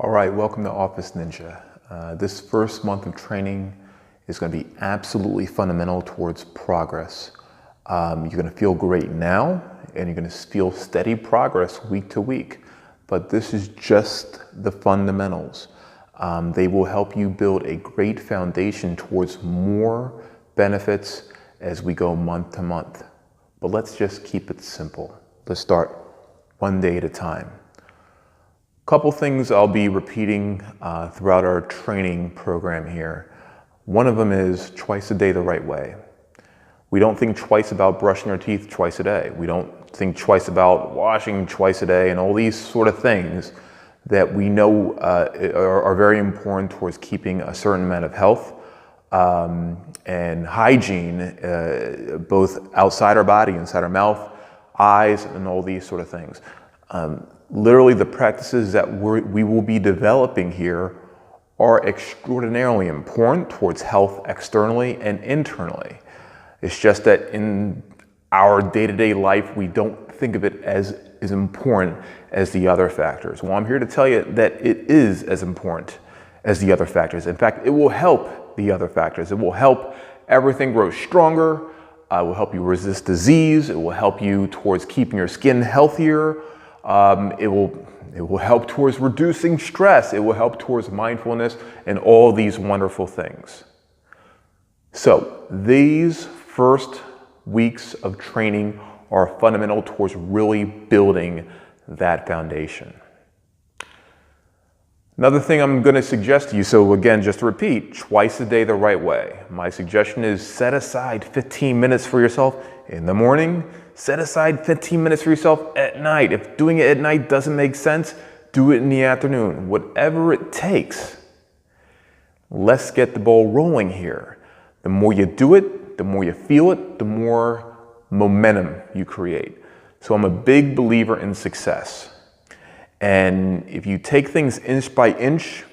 All right, welcome to Office Ninja. This first month of training is going to be absolutely fundamental towards progress. You're going to feel great now, and you're going to feel steady progress week to week. But this is just the fundamentals. They will help you build a great foundation towards more benefits as we go month to month. But let's just keep it simple. Let's start one day at a time. Couple things I'll be repeating throughout our training program here. One of them is twice a day the right way. We don't think twice about brushing our teeth twice a day. We don't think twice about washing twice a day and all these sort of things that we know are very important towards keeping a certain amount of health and hygiene, both outside our body, inside our mouth, eyes, and all these sort of things. Literally, the practices that we will be developing here are extraordinarily important towards health externally and internally. It's just that in our day-to-day life, we don't think of it as important as the other factors. Well, I'm here to tell you that it is as important as the other factors. In fact, it will help the other factors. It will help everything grow stronger. It will help you resist disease. It will help you towards keeping your skin healthier. It will help towards reducing stress. It will help towards mindfulness and all these wonderful things. So these first weeks of training are fundamental towards really building that foundation. Another thing I'm going to suggest to you, so again, just to repeat, twice a day the right way. My suggestion is set aside 15 minutes for yourself in the morning. Set aside 15 minutes for yourself at night. If doing it at night doesn't make sense, do it in the afternoon. Whatever it takes. Let's get the ball rolling here. The more you do it, the more you feel it, the more momentum you create. So I'm a big believer in success. And if you take things inch by inch,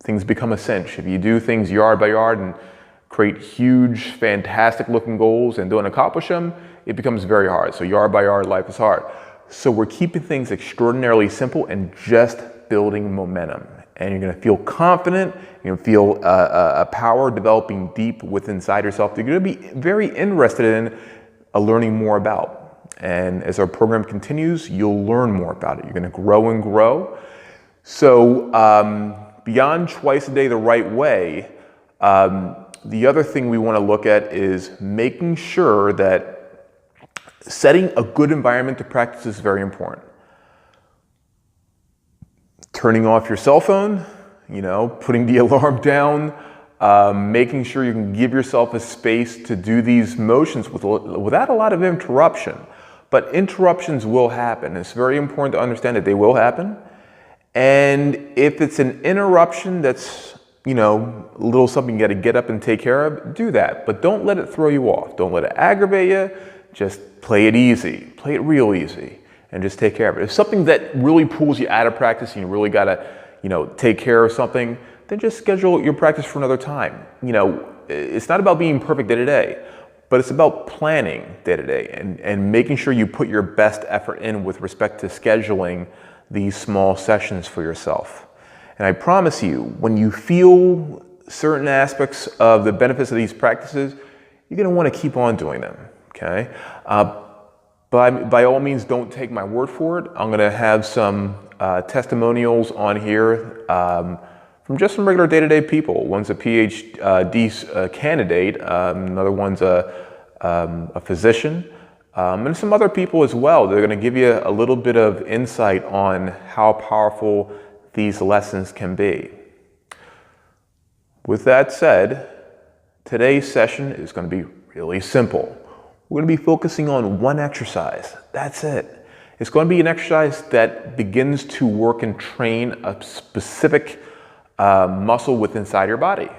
things become a cinch. If you do things yard by yard and create huge, fantastic looking goals and don't accomplish them, it becomes very hard. So yard by yard, life is hard. So we're keeping things extraordinarily simple and just building momentum. And you're gonna feel confident, you're gonna feel a power developing deep within inside yourself that you're gonna be very interested in learning more about. And as our program continues, you'll learn more about it. You're gonna grow and grow. So beyond twice a day the right way, the other thing we wanna look at is making sure that setting a good environment to practice is very important. Turning off your cell phone, putting the alarm down, making sure you can give yourself a space to do these motions without a lot of interruption. But interruptions will happen. It's very important to understand that they will happen. And if it's an interruption that's, a little something you got to get up and take care of, do that. But don't let it throw you off. Don't let it aggravate you. Just play it easy. Play it real easy and just take care of it. If something that really pulls you out of practice and you really got to, take care of something, then just schedule your practice for another time. It's not about being perfect day to day, but it's about planning day to day and making sure you put your best effort in with respect to scheduling these small sessions for yourself. And I promise you, when you feel certain aspects of the benefits of these practices, you're going to want to keep on doing them, okay? By all means, don't take my word for it. I'm going to have some testimonials on here from just some regular day-to-day people. One's a PhD candidate, another one's a physician, and some other people as well. They're going to give you a little bit of insight on how powerful these lessons can be. With that said, today's session is going to be really simple. We're going to be focusing on one exercise. That's it. It's going to be an exercise that begins to work and train a specific muscle within inside your body.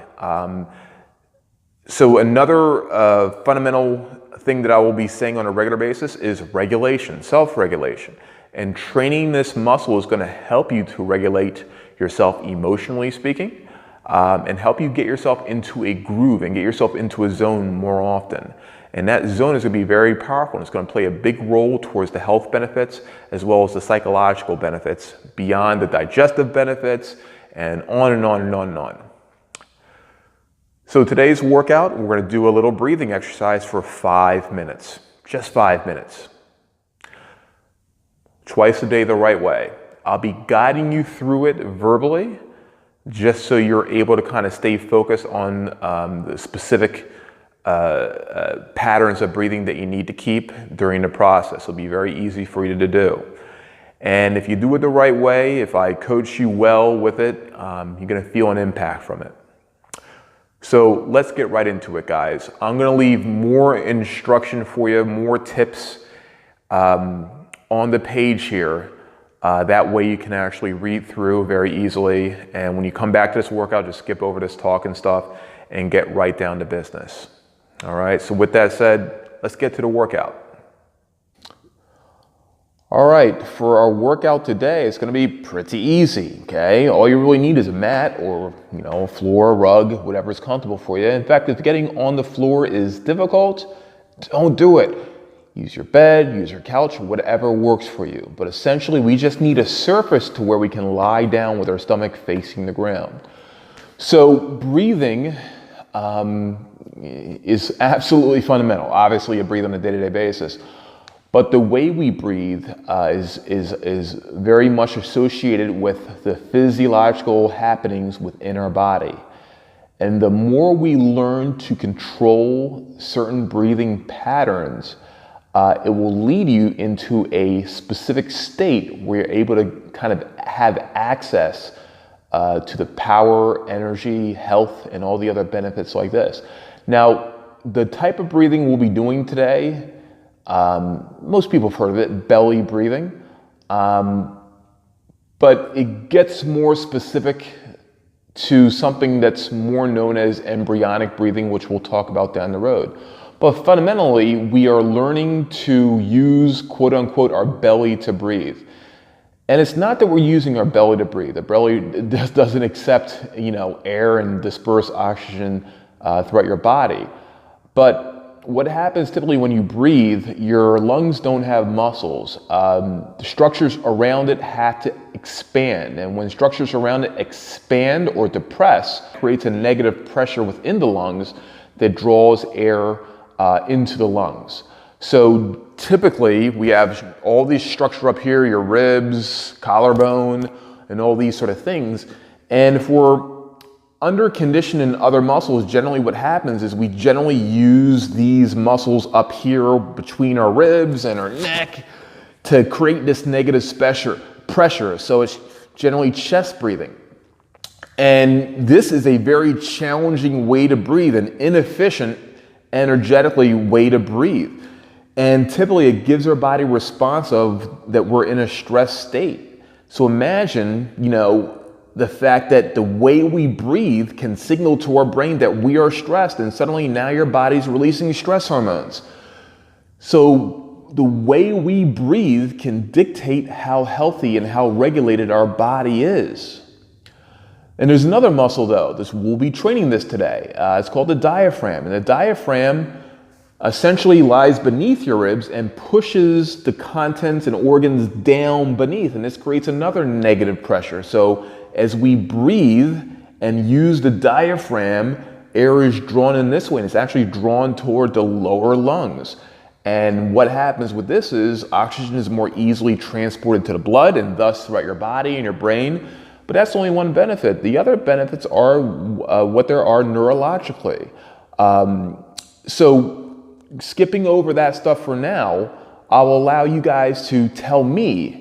So another fundamental thing that I will be saying on a regular basis is regulation, self-regulation. And training this muscle is going to help you to regulate yourself emotionally speaking, and help you get yourself into a groove and get yourself into a zone more often. And that zone is going to be very powerful, and it's going to play a big role towards the health benefits as well as the psychological benefits beyond the digestive benefits, and on and on and on and on. So today's workout, we're going to do a little breathing exercise for 5 minutes, just 5 minutes. Twice a day the right way. I'll be guiding you through it verbally, just so you're able to kind of stay focused on the specific patterns of breathing that you need to keep during the process. It'll be very easy for you to do. And if you do it the right way, if I coach you well with it, you're going to feel an impact from it. So let's get right into it, guys. I'm going to leave more instruction for you, more tips on the page here. That way you can actually read through very easily. And when you come back to this workout, just skip over this talk and stuff and get right down to business. All right, so with that said, let's get to the workout. All right, for our workout today, it's going to be pretty easy, okay? All you really need is a mat or, a floor, a rug, whatever is comfortable for you. In fact, if getting on the floor is difficult, don't do it. Use your bed, use your couch, whatever works for you. But essentially, we just need a surface to where we can lie down with our stomach facing the ground. So breathing is absolutely fundamental. Obviously, you breathe on a day-to-day basis. But the way we breathe is very much associated with the physiological happenings within our body. And the more we learn to control certain breathing patterns, it will lead you into a specific state where you're able to kind of have access to the power, energy, health, and all the other benefits like this. Now, the type of breathing we'll be doing today, most people have heard of it, belly breathing, but it gets more specific to something that's more known as embryonic breathing, which we'll talk about down the road. But fundamentally, we are learning to use, quote unquote, our belly to breathe. And it's not that we're using our belly to breathe. The belly doesn't accept, air and disperse oxygen throughout your body. But what happens typically when you breathe, your lungs don't have muscles. The structures around it have to expand. And when structures around it expand or depress, it creates a negative pressure within the lungs that draws air into the lungs. So typically we have all these structure up here, your ribs, collarbone, and all these sort of things. And if we're under condition in other muscles, generally what happens is we generally use these muscles up here between our ribs and our neck to create this negative pressure. So it's generally chest breathing. And this is a very challenging way to breathe, an inefficient, energetically way to breathe. And typically it gives our body response of that we're in a stress state. So imagine, the fact that the way we breathe can signal to our brain that we are stressed, and suddenly now your body's releasing stress hormones. So the way we breathe can dictate how healthy and how regulated our body is. And there's another muscle though, we'll be training this today. It's called the diaphragm. And the diaphragm essentially lies beneath your ribs and pushes the contents and organs down beneath. And this creates another negative pressure. So as we breathe and use the diaphragm, air is drawn in this way, and it's actually drawn toward the lower lungs. And what happens with this is oxygen is more easily transported to the blood and thus throughout your body and your brain. But that's only one benefit. The other benefits are what there are neurologically. So skipping over that stuff for now, I'll allow you guys to tell me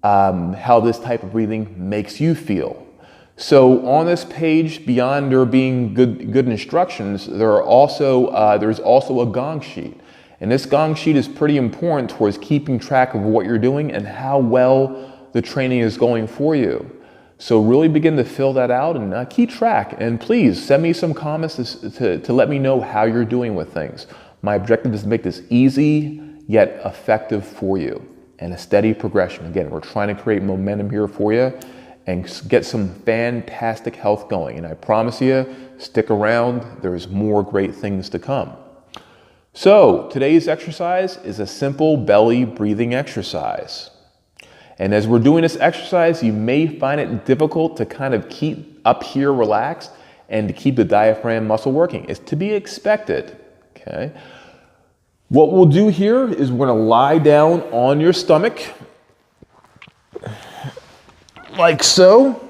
how this type of breathing makes you feel. So on this page, beyond there being good instructions, there's also a gong sheet. And this gong sheet is pretty important towards keeping track of what you're doing and how well the training is going for you. So really begin to fill that out and keep track. And please send me some comments to let me know how you're doing with things. My objective is to make this easy yet effective for you and a steady progression. Again, we're trying to create momentum here for you and get some fantastic health going. And I promise you, stick around. There's more great things to come. So today's exercise is a simple belly breathing exercise. And as we're doing this exercise, you may find it difficult to kind of keep up here relaxed and to keep the diaphragm muscle working. It's to be expected, okay? What we'll do here is we're gonna lie down on your stomach, like so.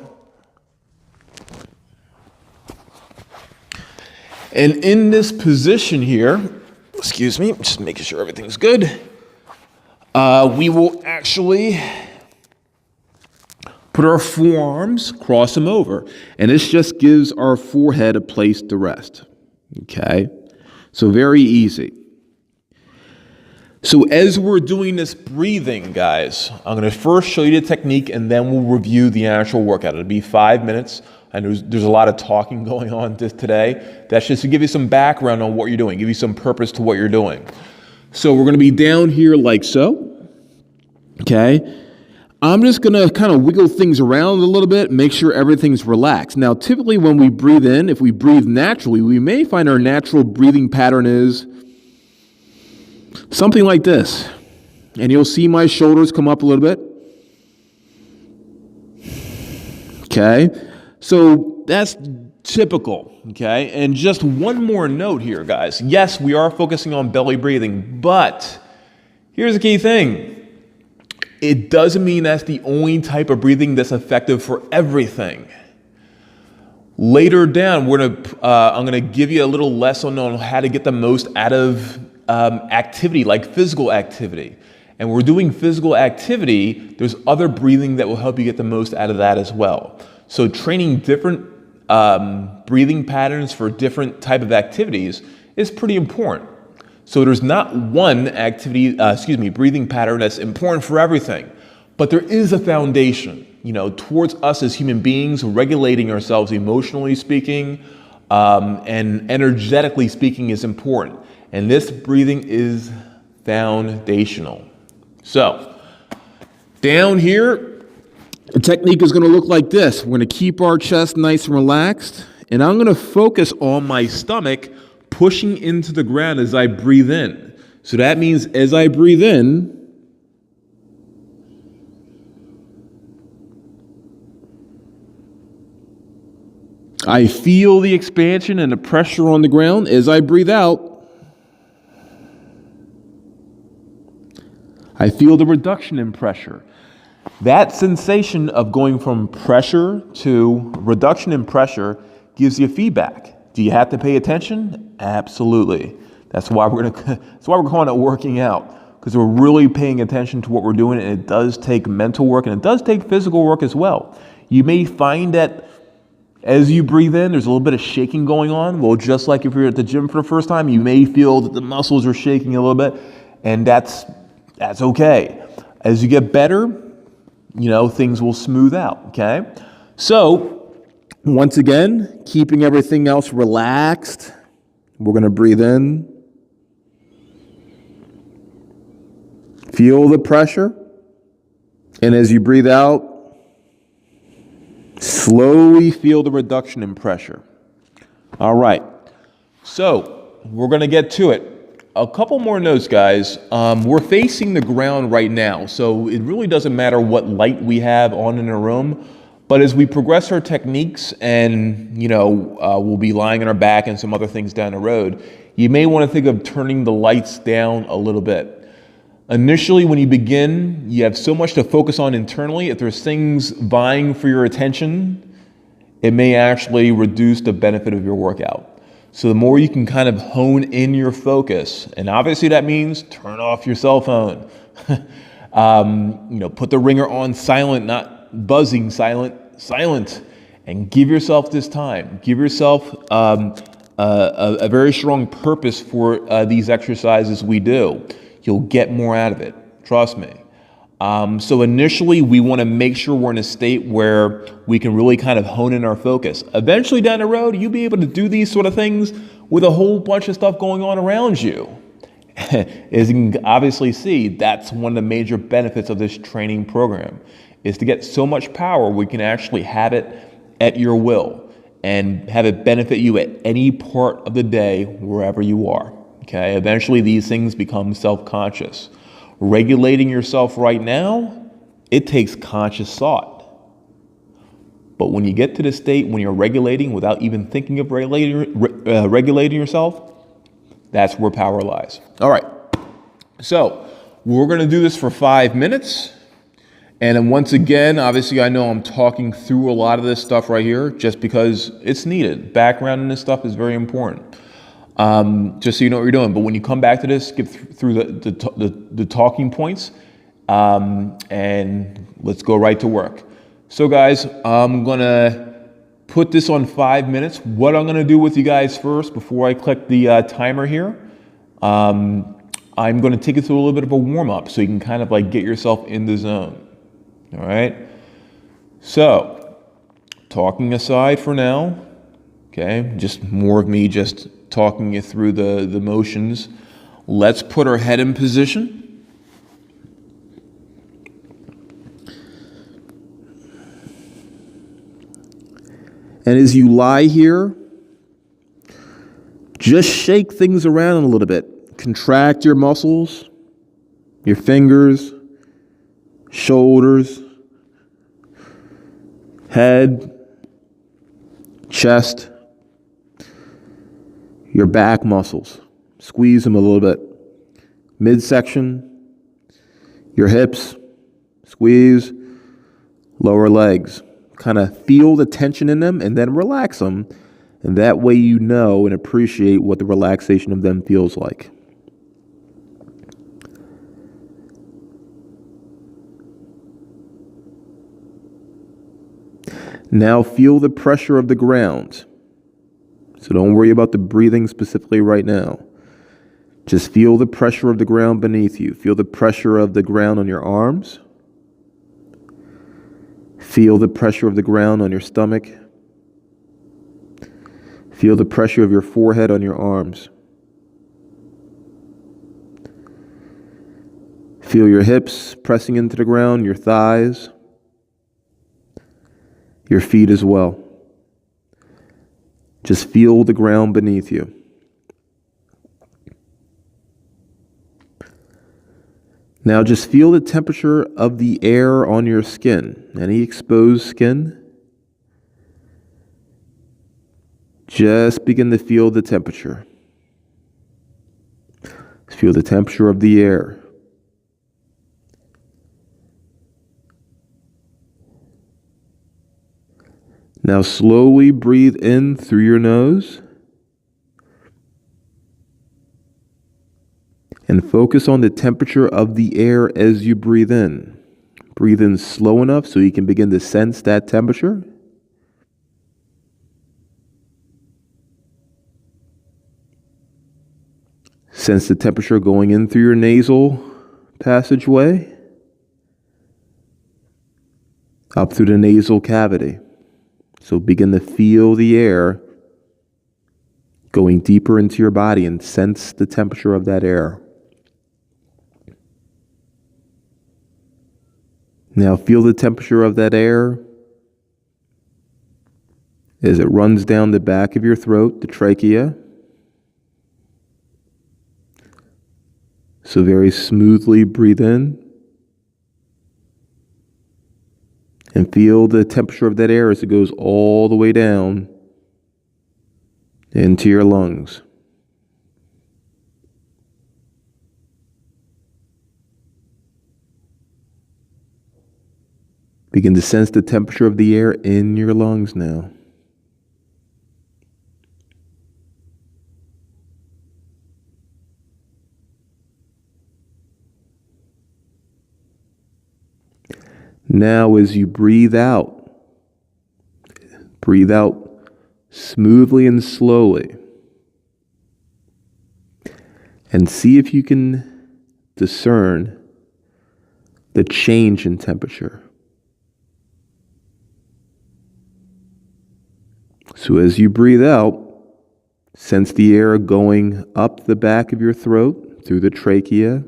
And in this position here, excuse me, just making sure everything's good, we will actually put our forearms, cross them over, and this just gives our forehead a place to rest, okay? So very easy. So as we're doing this breathing, guys, I'm gonna first show you the technique and then we'll review the actual workout. It'll be 5 minutes. And there's a lot of talking going on today. That's just to give you some background on what you're doing, give you some purpose to what you're doing. So we're gonna be down here like so, okay? I'm just gonna kind of wiggle things around a little bit, make sure everything's relaxed. Now, typically when we breathe in, if we breathe naturally, we may find our natural breathing pattern is something like this. And you'll see my shoulders come up a little bit. Okay, so that's typical, okay? And just one more note here, guys. Yes, we are focusing on belly breathing, but here's the key thing. It doesn't mean that's the only type of breathing that's effective for everything. Later down, I'm gonna give you a little lesson on how to get the most out of activity, like physical activity. And we're doing physical activity, there's other breathing that will help you get the most out of that as well. So training different breathing patterns for different type of activities is pretty important. So there's not one breathing pattern that's important for everything, but there is a foundation, towards us as human beings, regulating ourselves emotionally speaking, and energetically speaking is important. And this breathing is foundational. So down here, the technique is gonna look like this. We're gonna keep our chest nice and relaxed, and I'm gonna focus on my stomach pushing into the ground as I breathe in. So that means as I breathe in, I feel the expansion and the pressure on the ground. As I breathe out, I feel the reduction in pressure. That sensation of going from pressure to reduction in pressure gives you feedback. Do you have to pay attention? Absolutely. That's why we're calling it working out, because we're really paying attention to what we're doing, and it does take mental work and it does take physical work as well. You may find that as you breathe in, there's a little bit of shaking going on. Well, just like if you're at the gym for the first time, you may feel that the muscles are shaking a little bit, and that's okay. As you get better, things will smooth out, okay? So, once again, keeping everything else relaxed, we're going to breathe in. Feel the pressure. And as you breathe out, slowly feel the reduction in pressure. All right. So, we're going to get to it. A couple more notes, guys. We're facing the ground right now, so it really doesn't matter what light we have on in a room. But as we progress our techniques and, we'll be lying on our back and some other things down the road, you may want to think of turning the lights down a little bit. Initially, when you begin, you have so much to focus on internally. If there's things vying for your attention, it may actually reduce the benefit of your workout. So the more you can kind of hone in your focus, and obviously that means turn off your cell phone. Put the ringer on silent, not buzzing, silent, and give yourself this time. Give yourself a very strong purpose for these exercises we do. You'll get more out of it, trust me. So initially, we want to make sure we're in a state where we can really kind of hone in our focus. Eventually down the road, you'll be able to do these sort of things with a whole bunch of stuff going on around you. As you can obviously see, that's one of the major benefits of this training program, is to get so much power we can actually have it at your will and have it benefit you at any part of the day, wherever you are. Okay, eventually these things become self-conscious. Regulating yourself right now, it takes conscious thought. But when you get to the state when you're regulating without even thinking of regulating yourself, that's where power lies. All right, so we're going to do this for 5 minutes. And then once again, obviously I know I'm talking through a lot of this stuff right here just because it's needed. Background in this stuff is very important. Just so you know what you're doing. But when you come back to this, skip through the talking points, and let's go right to work. So guys, I'm gonna put this on 5 minutes. What I'm gonna do with you guys first, before I click the timer here, I'm gonna take you through a little bit of a warm up so you can kind of like get yourself in the zone. All right. So, talking aside for now, okay, just more of me just talking you through the motions. Let's put our head in position. And as you lie here, just shake things around a little bit. Contract your muscles, your fingers, shoulders, head, chest, your back muscles. Squeeze them a little bit. Midsection, your hips, squeeze, lower legs. Kind of feel the tension in them and then relax them. And that way you know and appreciate what the relaxation of them feels like. Now feel the pressure of the ground. So don't worry about the breathing specifically right now. Just feel the pressure of the ground beneath you. Feel the pressure of the ground on your arms. Feel the pressure of the ground on your stomach. Feel the pressure of your forehead on your arms. Feel your hips pressing into the ground, your thighs, your feet as well. Just feel the ground beneath you. Now just feel the temperature of the air on your skin. Any exposed skin? Just begin to feel the temperature. Feel the temperature of the air. Now slowly breathe in through your nose. And focus on the temperature of the air as you breathe in. Breathe in slow enough so you can begin to sense that temperature. Sense the temperature going in through your nasal passageway, up through the nasal cavity. So begin to feel the air going deeper into your body and sense the temperature of that air. Now feel the temperature of that air as it runs down the back of your throat, the trachea. So very smoothly breathe in and feel the temperature of that air as it goes all the way down into your lungs. Begin to sense the temperature of the air in your lungs now. Now as you breathe out smoothly and slowly. And see if you can discern the change in temperature. So as you breathe out, sense the air going up the back of your throat, through the trachea,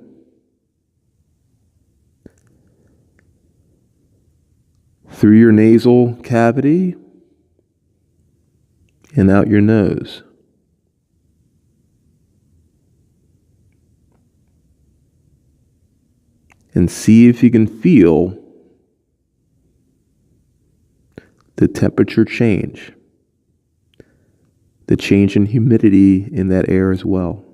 through your nasal cavity, and out your nose. And see if you can feel the temperature change, the change in humidity in that air as well.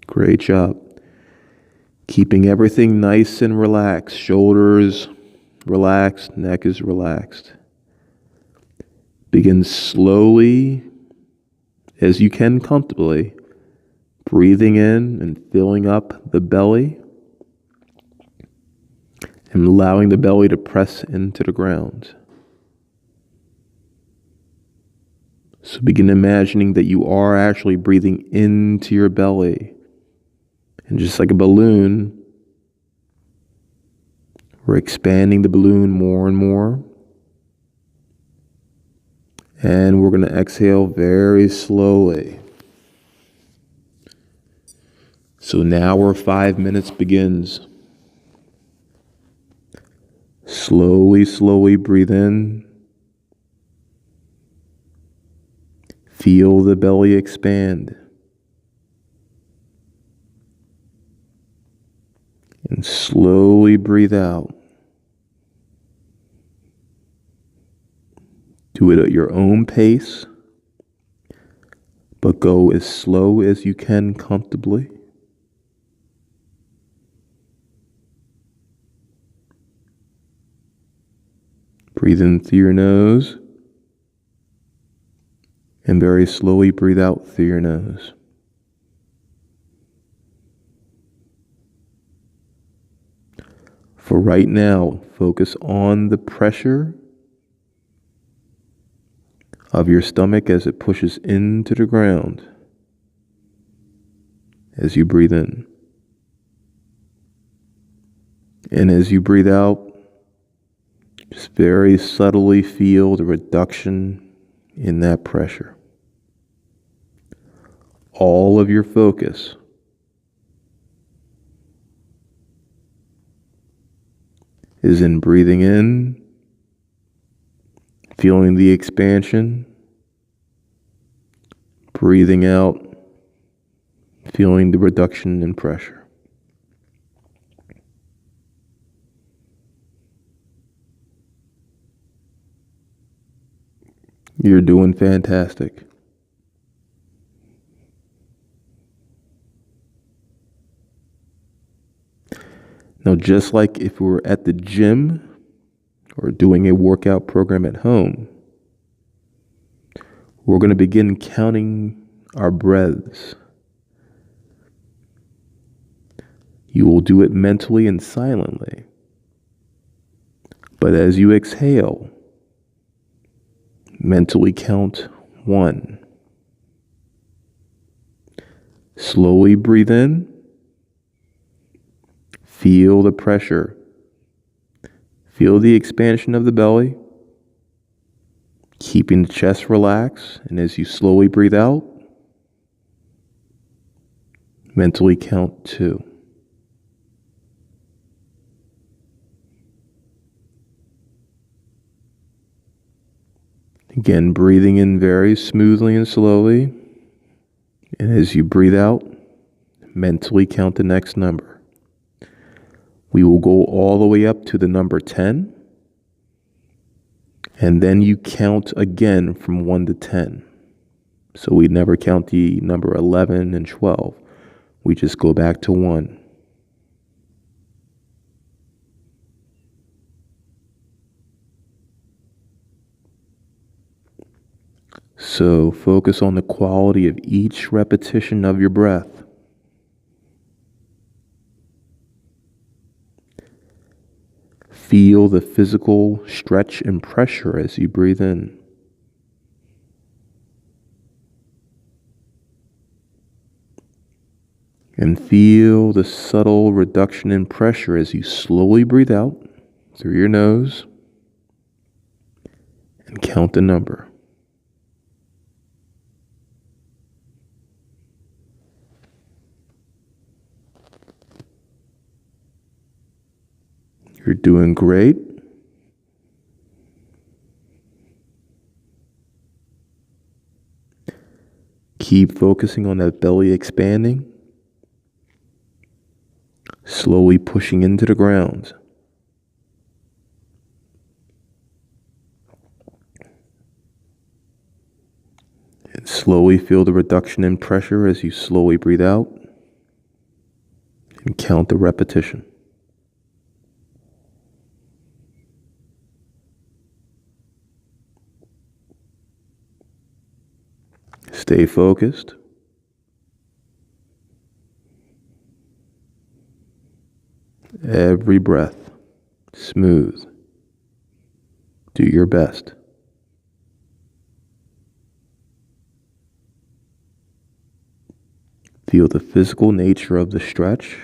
Great job. Keeping everything nice and relaxed. Shoulders relaxed, neck is relaxed. Begin slowly, as you can comfortably, breathing in and filling up the belly and allowing the belly to press into the ground. So begin imagining that you are actually breathing into your belly. And just like a balloon, we're expanding the balloon more and more. And we're going to exhale very slowly. So now our 5 minutes begins. Slowly, slowly breathe in. Feel the belly expand. And slowly breathe out. Do it at your own pace, but go as slow as you can comfortably. Breathe in through your nose, and very slowly breathe out through your nose. For right now, focus on the pressure of your stomach as it pushes into the ground as you breathe in. And as you breathe out, just very subtly feel the reduction in that pressure. All of your focus is in breathing in, feeling the expansion, breathing out, feeling the reduction in pressure. You're doing fantastic. Now, just like if we were at the gym or doing a workout program at home, we're going to begin counting our breaths. You will do it mentally and silently. But as you exhale, mentally count 1. Slowly breathe in. Feel the pressure. Feel the expansion of the belly, keeping the chest relaxed. And as you slowly breathe out, mentally count 2. Again, breathing in very smoothly and slowly. And as you breathe out, mentally count the next number. We will go all the way up to the number 10. And then you count again from 1 to 10. So we never count the number 11 and 12. We just go back to 1. So focus on the quality of each repetition of your breath. Feel the physical stretch and pressure as you breathe in. And feel the subtle reduction in pressure as you slowly breathe out through your nose and count the number. You're doing great. Keep focusing on that belly expanding, slowly pushing into the ground. And slowly feel the reduction in pressure as you slowly breathe out and count the repetition. Stay focused. Every breath, smooth. Do your best. Feel the physical nature of the stretch.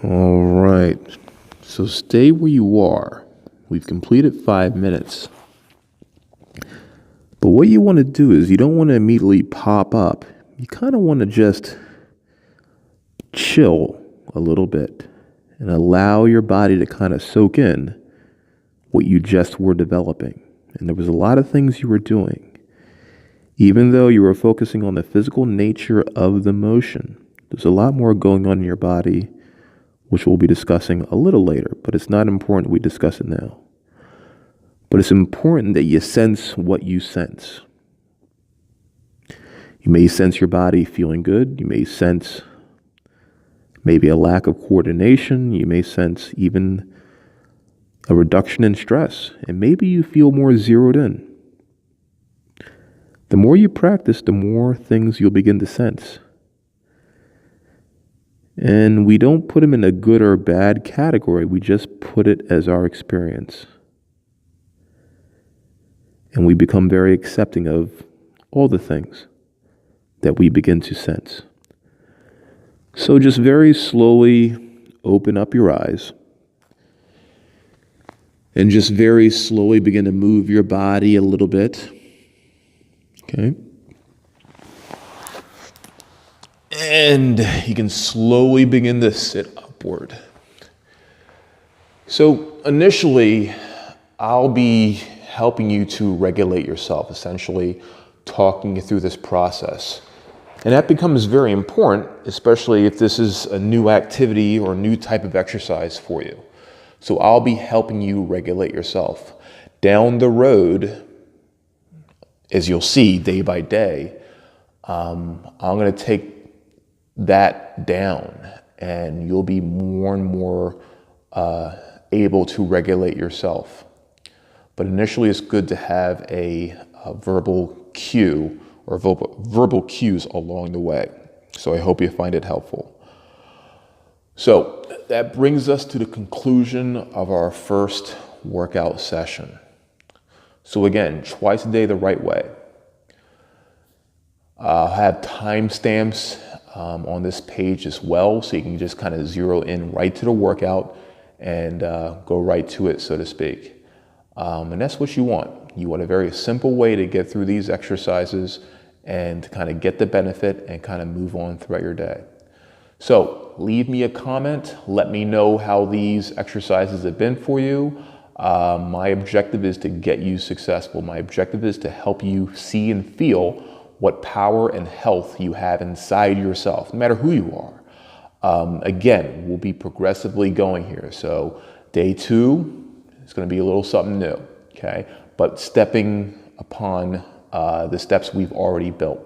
All right, so stay where you are. We've completed 5 minutes. But what you want to do is you don't want to immediately pop up. You kind of want to just chill a little bit and allow your body to kind of soak in what you just were developing. And there was a lot of things you were doing. Even though you were focusing on the physical nature of the motion, there's a lot more going on in your body, which we'll be discussing a little later, but it's not important we discuss it now. But it's important that you sense what you sense. You may sense your body feeling good. You may sense maybe a lack of coordination. You may sense even a reduction in stress. And maybe you feel more zeroed in. The more you practice, the more things you'll begin to sense. And we don't put them in a good or bad category. We just put it as our experience. And we become very accepting of all the things that we begin to sense. So just very slowly open up your eyes and just very slowly begin to move your body a little bit. Okay. And you can slowly begin to sit upward. So initially, I'll be helping you to regulate yourself, essentially talking you through this process. And that becomes very important, especially if this is a new activity or a new type of exercise for you. So I'll be helping you regulate yourself. Down the road, as you'll see day by day, I'm going to take that down and you'll be more and more able to regulate yourself. But initially it's good to have a verbal cue or verbal cues along the way. So I hope you find it helpful. So that brings us to the conclusion of our first workout session. So again, twice a day the right way. I'll have timestamps on this page as well, so you can just kind of zero in right to the workout and go right to it, so to speak. And that's what you want. You want a very simple way to get through these exercises and to kind of get the benefit and kind of move on throughout your day. So leave me a comment. Let me know how these exercises have been for you. My objective is to get you successful. My objective is to help you see and feel what power and health you have inside yourself, no matter who you are. Again, we'll be progressively going here. So day 2 is going to be a little something new, okay? But stepping upon the steps we've already built.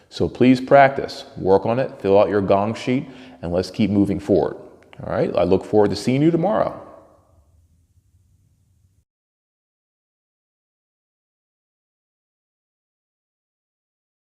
So please practice, work on it, fill out your gong sheet, and let's keep moving forward. All right, I look forward to seeing you tomorrow.